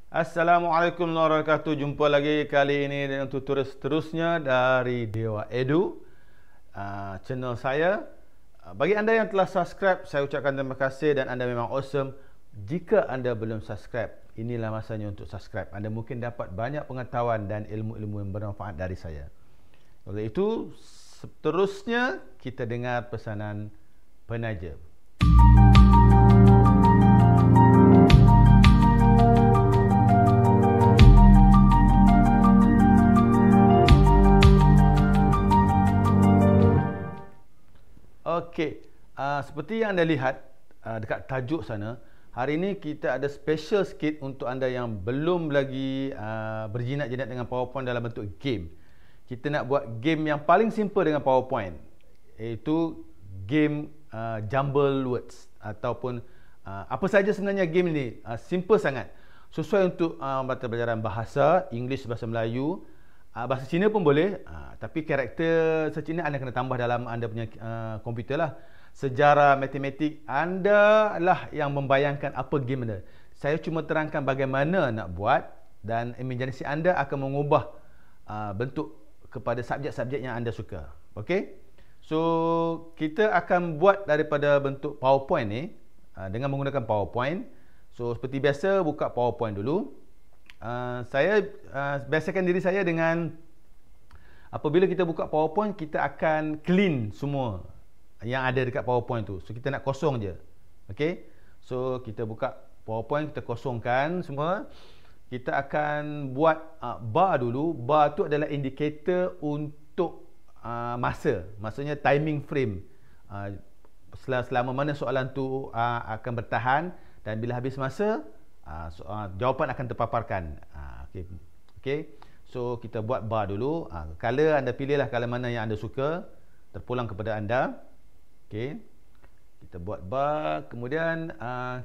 Assalamualaikum warahmatullahi wabarakatuh. Jumpa lagi kali ini dengan tutorial seterusnya dari Dewa Edu, channel saya. Bagi anda yang telah subscribe, saya ucapkan terima kasih dan anda memang awesome. Jika anda belum subscribe, inilah masanya untuk subscribe. Anda mungkin dapat banyak pengetahuan dan ilmu-ilmu yang bermanfaat dari saya. Oleh itu, seterusnya kita dengar pesanan penaja. Okey, seperti yang anda lihat dekat tajuk sana, hari ini kita ada special sikit untuk anda yang belum lagi berjinak-jinak dengan PowerPoint dalam bentuk game. Kita nak buat game yang paling simple dengan PowerPoint, iaitu game jumble words ataupun apa saja sebenarnya game ini. Simple sangat, sesuai untuk mata pelajaran bahasa English, bahasa Melayu, bahasa Cina pun boleh, tapi karakter Cina anda kena tambah dalam anda punya komputer lah. Sejarah, matematik, anda lah yang membayangkan apa game anda. Saya cuma terangkan bagaimana nak buat, dan imajinasi anda akan mengubah bentuk kepada subjek-subjek yang anda suka. Okey? So, kita akan buat daripada bentuk PowerPoint ni dengan menggunakan PowerPoint. So, seperti biasa, buka PowerPoint dulu. Saya biasakan diri saya dengan, apabila kita buka PowerPoint, kita akan clean semua yang ada dekat PowerPoint tu. So kita nak kosong je. Okey. So kita buka PowerPoint, kita kosongkan semua. Kita akan buat bar dulu. Bar tu adalah indikator untuk masa. Maksudnya timing frame. Selama mana soalan tu akan bertahan, dan bila habis masa jawapan akan terpaparkan. Okey. So kita buat bar dulu. Color anda pilihlah color mana yang anda suka, terpulang kepada anda. Okey. Kita buat bar, kemudian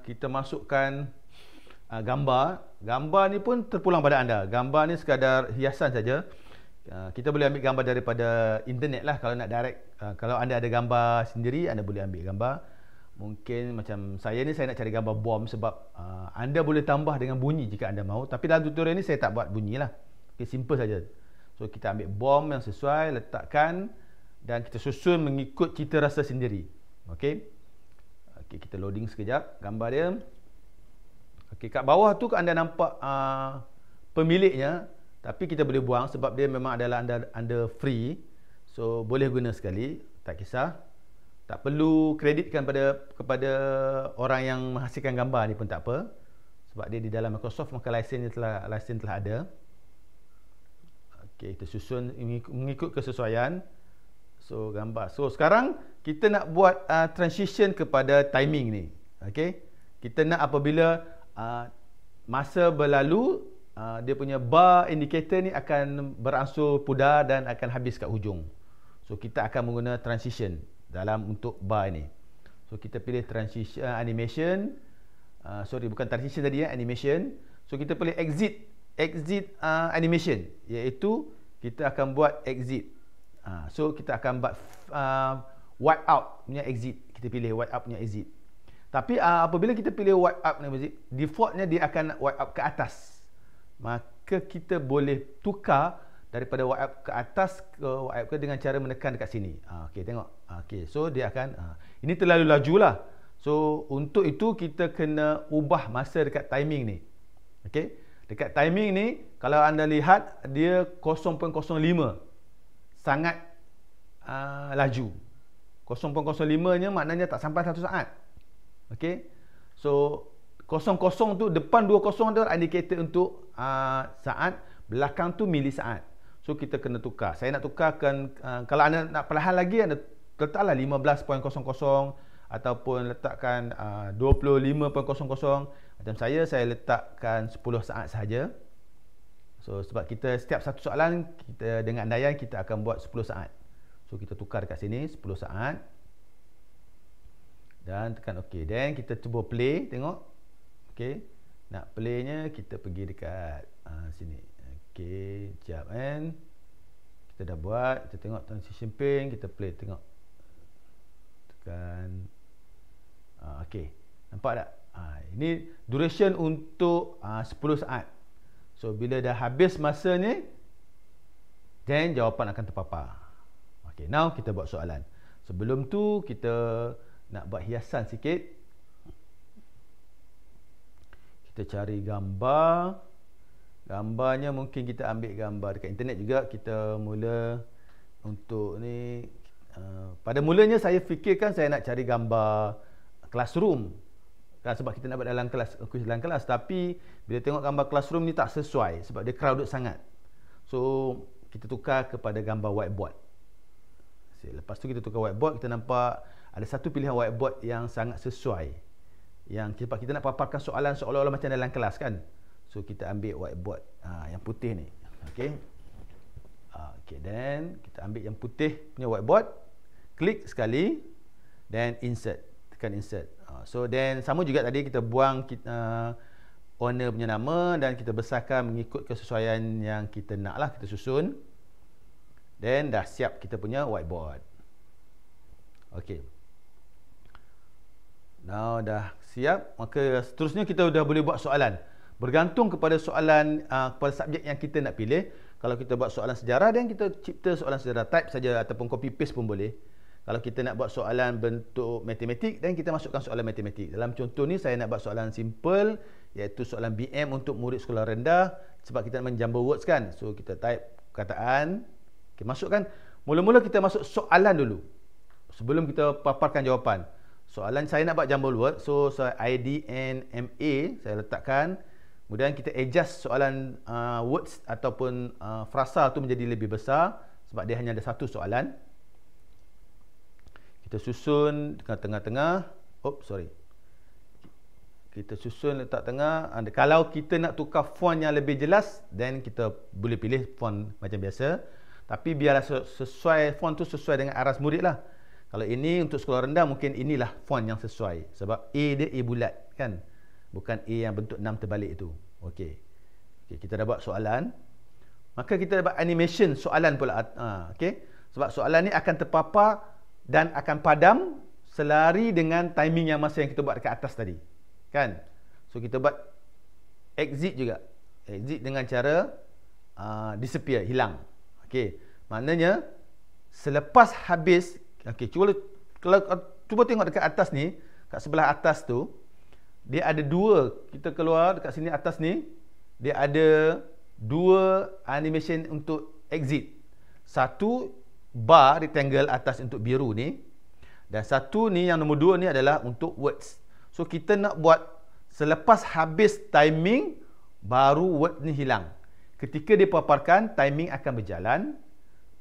kita masukkan gambar. Gambar ni pun terpulang pada anda. Gambar ni sekadar hiasan saja. Kita boleh ambil gambar daripada internet lah kalau nak direct. Kalau anda ada gambar sendiri, anda boleh ambil gambar. Mungkin macam saya ni, saya nak cari gambar bom, sebab anda boleh tambah dengan bunyi jika anda mahu. Tapi dalam tutorial ni saya tak buat bunyi lah. Okay, simple saja. So kita ambil bom yang sesuai, letakkan, dan kita susun mengikut cita rasa sendiri. Okey. Okey, kita loading sekejap gambar dia. Okey, kat bawah tu anda nampak pemiliknya, tapi kita boleh buang sebab dia memang adalah anda free. So boleh guna sekali, tak kisah. Tak perlu kreditkan kepada orang yang menghasilkan gambar ni pun tak apa, sebab dia di dalam Microsoft, maka lesen telah ada. Okey, kita susun mengikut kesesuaian. So gambar. So sekarang kita nak buat transition kepada timing ni. Okey. Kita nak apabila masa berlalu, dia punya bar indicator ni akan beransur pudar dan akan habis kat hujung. So kita akan menggunakan transition dalam untuk bar ni. So kita pilih transition animation. Sorry, bukan transition tadi ya, animation. So kita pilih exit animation, iaitu kita akan buat exit. So kita akan buat wipe out punya exit. Kita pilih wipe out punya exit. Tapi apabila kita pilih wipe out punya exit, defaultnya dia akan wipe out ke atas. Maka kita boleh tukar daripada wipe out ke atas ke wipe out dengan cara menekan dekat sini. Okey, tengok. Okey, so dia akan ini terlalu laju lah. So untuk itu kita kena ubah masa dekat timing ni. Okey. Dekat timing ni, kalau anda lihat dia 0.05, sangat laju. 0.05 nya maknanya tak sampai 1 saat. Okey. So 00 tu, depan 20 tu indikator untuk saat, belakang tu milisaat. So kita kena tukar. Saya nak tukarkan, kalau anda nak perlahan lagi, anda letaklah 15.00 ataupun letakkan 25.00. Macam saya letakkan 10 saat sahaja. So sebab kita setiap satu soalan kita dengan andaian kita akan buat 10 saat. So kita tukar dekat sini 10 saat. Dan tekan OK. Dan kita cuba play, tengok. OK. Nak playnya kita pergi dekat sini. OK, jap kan. Kita dah buat, kita tengok transition pane, kita play, tengok. Tekan OK. Nampak tak? Ini duration untuk 10 saat. So bila dah habis masa ni, then jawapan akan terpapar. Okay, now kita buat soalan. Sebelum tu kita nak buat hiasan sikit. Kita cari gambar. Gambarnya mungkin kita ambil gambar dekat internet juga. Kita mula untuk ni. Pada mulanya saya fikirkan saya nak cari gambar classroom. Kan, sebab kita nak buat dalam kelas. Tapi bila tengok gambar classroom ni tak sesuai. Sebab dia crowded sangat. So kita tukar kepada gambar whiteboard. Lepas tu kita tukar whiteboard. Kita nampak ada satu pilihan whiteboard yang sangat sesuai. Yang kita nak paparkan soalan seolah-olah macam dalam kelas kan. So kita ambil whiteboard yang putih ni. Okay. Okay, then kita ambil yang putih punya whiteboard. Klik sekali. Then insert. Tekan insert. So then sama juga tadi kita buang owner punya nama. Dan kita besarkan mengikut kesesuaian yang kita nak lah. Kita susun. Then dah siap kita punya whiteboard. Okay. Now dah siap. Maka seterusnya kita dah boleh buat soalan. Bergantung kepada soalan, kepada subjek yang kita nak pilih. Kalau kita buat soalan sejarah, dan kita cipta soalan sejarah, type saja ataupun copy paste pun boleh. Kalau kita nak buat soalan bentuk matematik, dan kita masukkan soalan matematik. Dalam contoh ni saya nak buat soalan simple, iaitu soalan BM untuk murid sekolah rendah. Sebab kita nak menjumble words kan. So kita type perkataan. Okay, masukkan. Mula-mula kita masuk soalan dulu. Sebelum kita paparkan jawapan. Soalan saya nak buat jumble word. So IDNMA saya letakkan. Kemudian kita adjust soalan words ataupun frasa tu menjadi lebih besar sebab dia hanya ada satu soalan. Kita susun dekat tengah-tengah. Kita susun letak tengah. Kalau kita nak tukar font yang lebih jelas, then kita boleh pilih font macam biasa. Tapi biarlah sesuai, font tu sesuai dengan aras murid lah. Kalau ini untuk sekolah rendah, mungkin inilah font yang sesuai. Sebab A dia A bulat kan. Bukan A yang bentuk 6 terbalik itu. Okey. Kita dah buat soalan. Maka kita dapat animation soalan pula. Okey. Sebab soalan ni akan terpapar dan akan padam selari dengan timing yang masa yang kita buat dekat atas tadi. Kan? So kita buat exit juga. Exit dengan cara disappear, hilang. Okey. Maknanya selepas habis, okey, cuba tengok dekat atas ni, kat sebelah atas tu, dia ada dua, kita keluar dekat sini atas ni, dia ada dua animation untuk exit. Satu bar rectangle atas untuk biru ni, dan satu ni yang nombor 2 ni adalah untuk words. So kita nak buat selepas habis timing baru word ni hilang. Ketika dipaparkan, timing akan berjalan,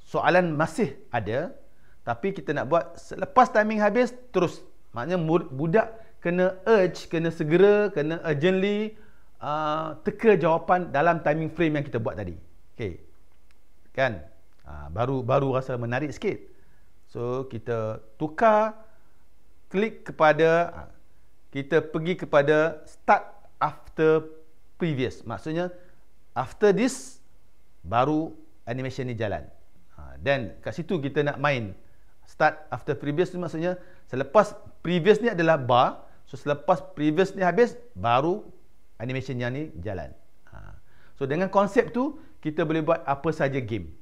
soalan masih ada, tapi kita nak buat selepas timing habis terus. Maknanya budak kena urge, kena segera, kena urgently teka jawapan dalam timing frame yang kita buat tadi. Okey. Kan? Baru rasa menarik sikit. So kita tukar, klik kepada, kita pergi kepada start after previous. Maksudnya after this baru animation ni jalan. Dan kat situ kita nak main start after previous ni, maksudnya selepas previous ni adalah bar. So selepas previous ni habis, baru animation yang ni jalan. So dengan konsep tu, kita boleh buat apa saja game.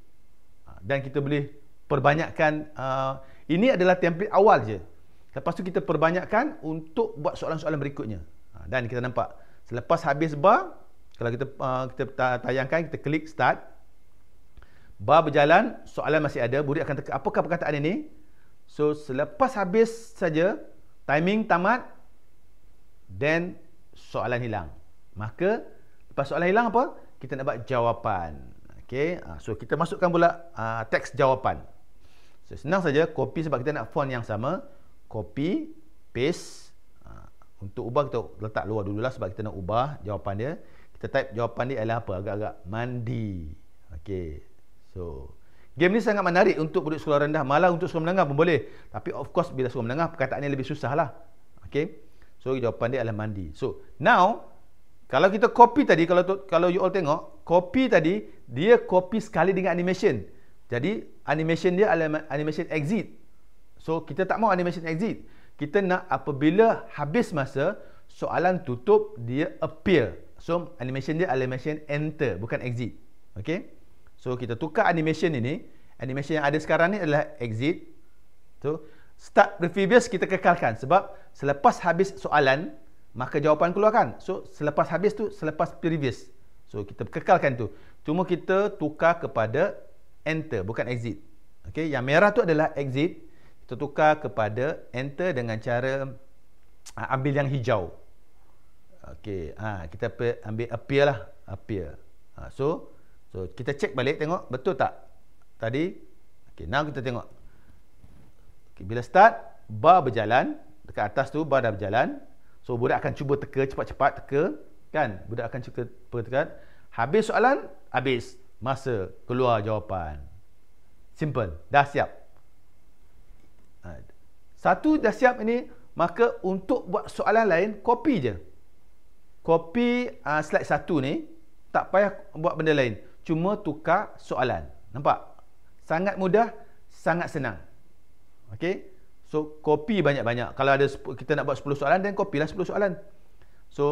Dan kita boleh perbanyakkan. Ini adalah template awal je. Lepas tu kita perbanyakkan untuk buat soalan-soalan berikutnya. Dan kita nampak, selepas habis bar, kalau kita tayangkan, kita klik start. Bar berjalan, soalan masih ada. Murid akan teka, apakah perkataan ini? So selepas habis saja, timing tamat, then soalan hilang. Maka lepas soalan hilang apa? Kita nak buat jawapan. Okey, so kita masukkan pula teks jawapan. So senang saja, copy sebab kita nak font yang sama. Copy, paste. Untuk ubah kita letak luar dululah sebab kita nak ubah jawapan dia. Kita type jawapan dia adalah apa? Agak-agak mandi. Okey. So game ni sangat menarik untuk budak sekolah rendah, malah untuk sekolah menengah pun boleh. Tapi of course bila sekolah menengah perkataan ni lebih susah lah. Okey. So jawapan dia adalah mandi. So now kalau kita copy tadi, kalau you all tengok, copy tadi dia copy sekali dengan animation. Jadi animation dia adalah animation exit. So kita tak mau animation exit. Kita nak apabila habis masa, soalan tutup, dia appear. So animation dia animation enter, bukan exit. Okey. So kita tukar animation ini. Animation yang ada sekarang ni adalah exit. So start previous kita kekalkan sebab selepas habis soalan maka jawapan keluarkan. So selepas habis tu selepas previous. So kita kekalkan tu. Cuma kita tukar kepada enter, bukan exit. Okey, yang merah tu adalah exit. Kita tukar kepada enter dengan cara ambil yang hijau. Okey, kita ambil appear lah, appear. So kita cek balik, tengok betul tak tadi. Okey, now kita tengok. Okay, bila start bar berjalan, dekat atas tu bar dah berjalan. So budak akan cuba teka cepat-cepat, teka kan. Budak akan cuba tekan. Habis soalan, habis masa, keluar jawapan. Simple, dah siap. Satu dah siap ini, maka untuk buat soalan lain, copy je. Copy slide satu ni, tak payah buat benda lain. Cuma tukar soalan. Nampak? Sangat mudah, sangat senang. Okey? So, copy banyak-banyak. Kalau ada kita nak buat 10 soalan, dan copy lah 10 soalan. So,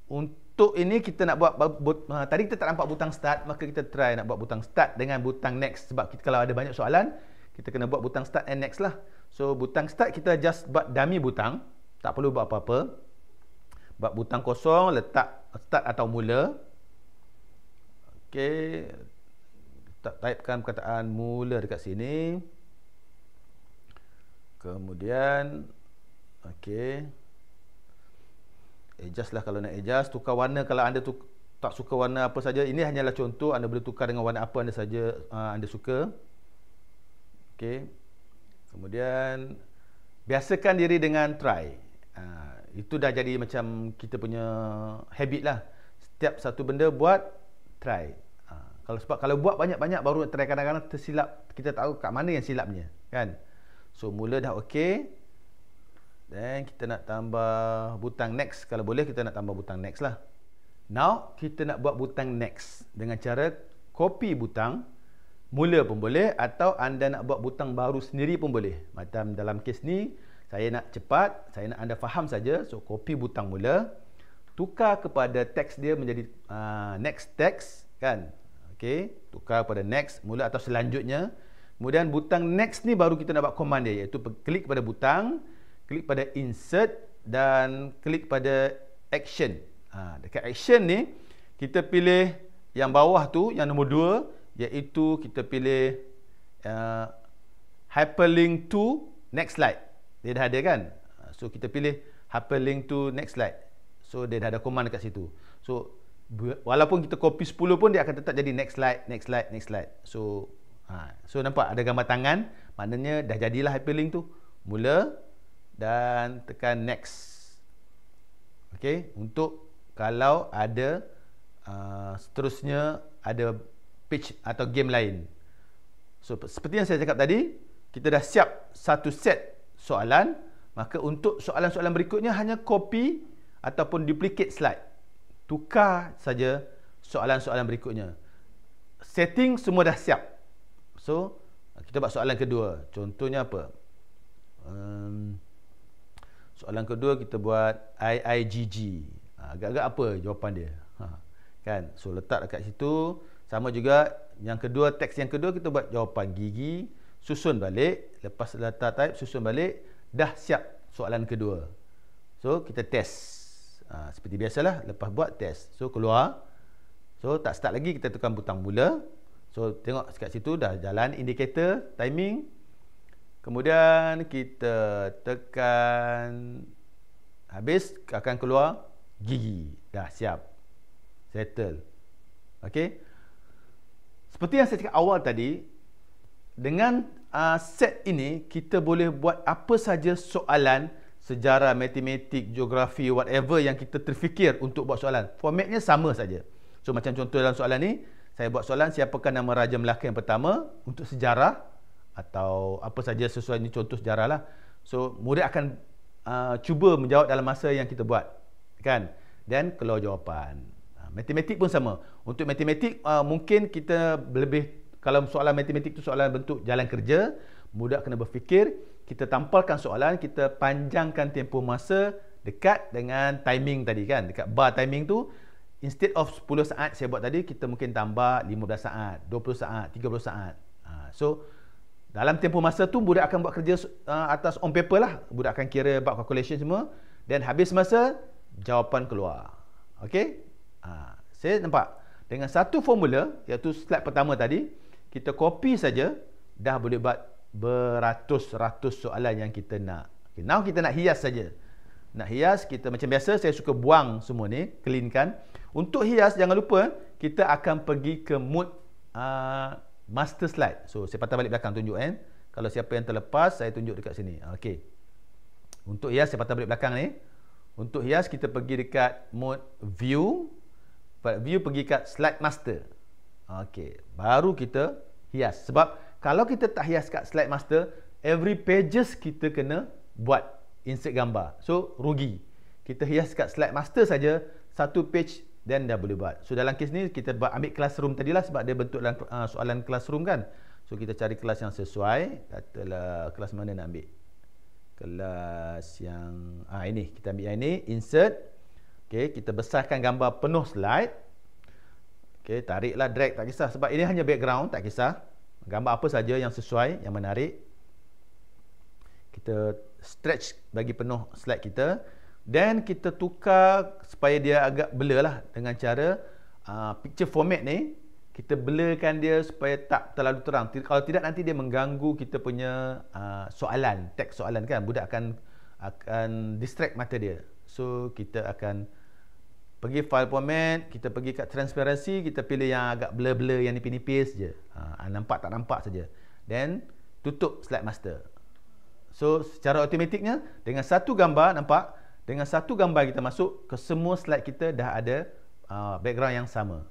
untuk ini kita nak buat, tadi kita tak nampak butang start, maka kita try nak buat butang start dengan butang next. Sebab kita, kalau ada banyak soalan, kita kena buat butang start and next lah. So, butang start kita just buat dummy butang. Tak perlu buat apa-apa. Buat butang kosong, letak start atau mula. Okey. Typekan perkataan mula dekat sini. Kemudian, okey. Adjust lah kalau nak adjust. Tukar warna kalau anda tak suka warna apa saja. Ini hanyalah contoh. Anda boleh tukar dengan warna apa anda saja anda suka. Okey. Kemudian biasakan diri dengan try. Itu dah jadi macam kita punya habit lah. Setiap satu benda buat, try. Sebab kalau buat banyak-banyak baru try, kadang-kadang tersilap. Kita tahu kat mana yang silapnya, kan? So mula dah okey. Dan kita nak tambah butang next. Kalau boleh kita nak tambah butang next lah. Now kita nak buat butang next dengan cara copy butang mula pun boleh, atau anda nak buat butang baru sendiri pun boleh. Macam dalam kes ni, saya nak cepat, saya nak anda faham saja. So copy butang mula, tukar kepada teks dia menjadi next text, kan? Okey, tukar pada next mula atau selanjutnya. Kemudian butang next ni baru kita nak buat command dia, iaitu klik pada butang, klik pada insert dan klik pada action. Dekat action ni kita pilih yang bawah tu, yang nombor 2, iaitu kita pilih hyperlink to next slide. Dia dah ada, kan? So kita pilih hyperlink to next slide. So dia dah ada command dekat situ. So walaupun kita copy 10 pun, dia akan tetap jadi next slide, next slide, next slide. So so nampak ada gambar tangan, maknanya dah jadilah hyperlink tu. Mula dan tekan next. Okey, untuk kalau ada seterusnya ada page atau game lain. So seperti yang saya cakap tadi, kita dah siap satu set soalan, maka untuk soalan-soalan berikutnya hanya copy ataupun duplicate slide. Tukar saja soalan-soalan berikutnya. Setting semua dah siap. So kita buat soalan kedua. Contohnya apa? Soalan kedua kita buat IIGG. Agak-agak apa jawapan dia? Kan? So letak dekat situ. Sama juga yang kedua, teks yang kedua kita buat jawapan gigi, susun balik. Lepas letak type, susun balik. Dah siap soalan kedua. So kita test. Seperti biasalah, lepas buat test. So keluar. So tak start lagi, kita tekan butang mula. So tengok dekat situ dah jalan indikator timing. Kemudian kita tekan habis, akan keluar gigi. Dah siap. Settle. Okey. Seperti yang saya cakap awal tadi, dengan set ini kita boleh buat apa saja soalan sejarah, matematik, geografi, whatever yang kita terfikir untuk buat soalan. Formatnya sama saja. So macam contoh dalam soalan ni, saya buat soalan siapakah nama Raja Melaka yang pertama untuk sejarah, atau apa saja sesuai ni contoh sejarah lah. So murid akan cuba menjawab dalam masa yang kita buat, kan? Dan keluar jawapan. Matematik pun sama. Untuk matematik mungkin kita lebih, kalau soalan matematik tu soalan bentuk jalan kerja, murid kena berfikir, kita tampalkan soalan, kita panjangkan tempoh masa dekat dengan timing tadi kan. Dekat bar timing tu, instead of 10 saat saya buat tadi, kita mungkin tambah 15 saat, 20 saat, 30 saat. So, dalam tempoh masa tu, budak akan buat kerja atas on paper lah. Budak akan kira buat calculation semua. Dan habis masa, jawapan keluar. Okey? Saya nampak. Dengan satu formula, iaitu slide pertama tadi, kita copy saja, dah boleh buat beratus-ratus soalan yang kita nak. Okay, now kita nak hias saja. Nak hias, kita macam biasa, saya suka buang semua ni, cleankan. Untuk hias, jangan lupa, kita akan pergi ke mode master slide. So, saya patah balik belakang tunjuk kan. Kalau siapa yang terlepas, saya tunjuk dekat sini. Okey. Untuk hias, saya patah balik belakang ni. Untuk hias, kita pergi dekat mode view. View pergi kat slide master. Okey. Baru kita hias. Sebab, kalau kita tak hias kat slide master, every pages kita kena buat insert gambar. So, rugi. Kita hias kat slide master saja, satu page dan dah boleh buat. So, dalam kes ni, kita ambil classroom tadilah sebab dia bentuk dalam soalan classroom kan. So, kita cari kelas yang sesuai. Katalah, kelas mana nak ambil? Kelas yang... ini. Kita ambil yang ini. Insert. Okay, kita besarkan gambar penuh slide. Okay, tariklah, drag. Tak kisah. Sebab ini hanya background. Tak kisah. Gambar apa saja yang sesuai, yang menarik. Kita stretch bagi penuh slide kita. Dan kita tukar supaya dia agak blur lah dengan cara picture format ni. Kita blurkan dia supaya tak terlalu terang. Kalau tidak nanti dia mengganggu kita punya soalan, teks soalan kan. Budak akan distract mata dia. So kita akan pergi file format, kita pergi kat transparency, kita pilih yang agak blur-blur, yang nipis-nipis je. Nampak tak nampak saja. Then tutup slide master. So secara automatiknya dengan satu gambar, nampak? Dengan satu gambar kita masuk ke semua slide kita dah ada background yang sama.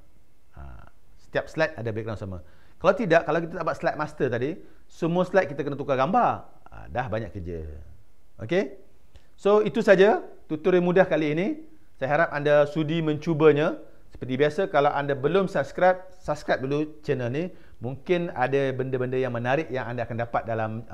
Setiap slide ada background sama. Kalau tidak, kalau kita tak buat slide master tadi, semua slide kita kena tukar gambar. Dah banyak kerja. Okey? So itu saja tutorial mudah kali ini. Saya harap anda sudi mencubanya. Seperti biasa, kalau anda belum subscribe dulu channel ni. Mungkin ada benda-benda yang menarik yang anda akan dapat dalam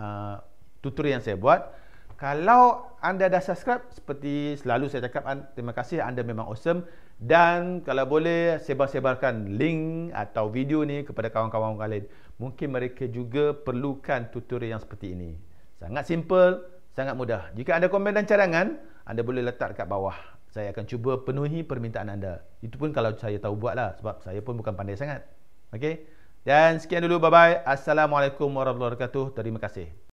tutorial yang saya buat. Kalau anda dah subscribe, seperti selalu saya cakap, terima kasih, anda memang awesome. Dan kalau boleh, sebar-sebarkan link atau video ni kepada kawan-kawan kalian. Mungkin mereka juga perlukan tutorial yang seperti ini. Sangat simple, sangat mudah. Jika ada komen dan cadangan, anda boleh letak dekat bawah. Saya akan cuba penuhi permintaan anda. Itu pun kalau saya tahu buat lah, sebab saya pun bukan pandai sangat. Okey? Dan sekian dulu, bye-bye. Assalamualaikum warahmatullahi wabarakatuh. Terima kasih.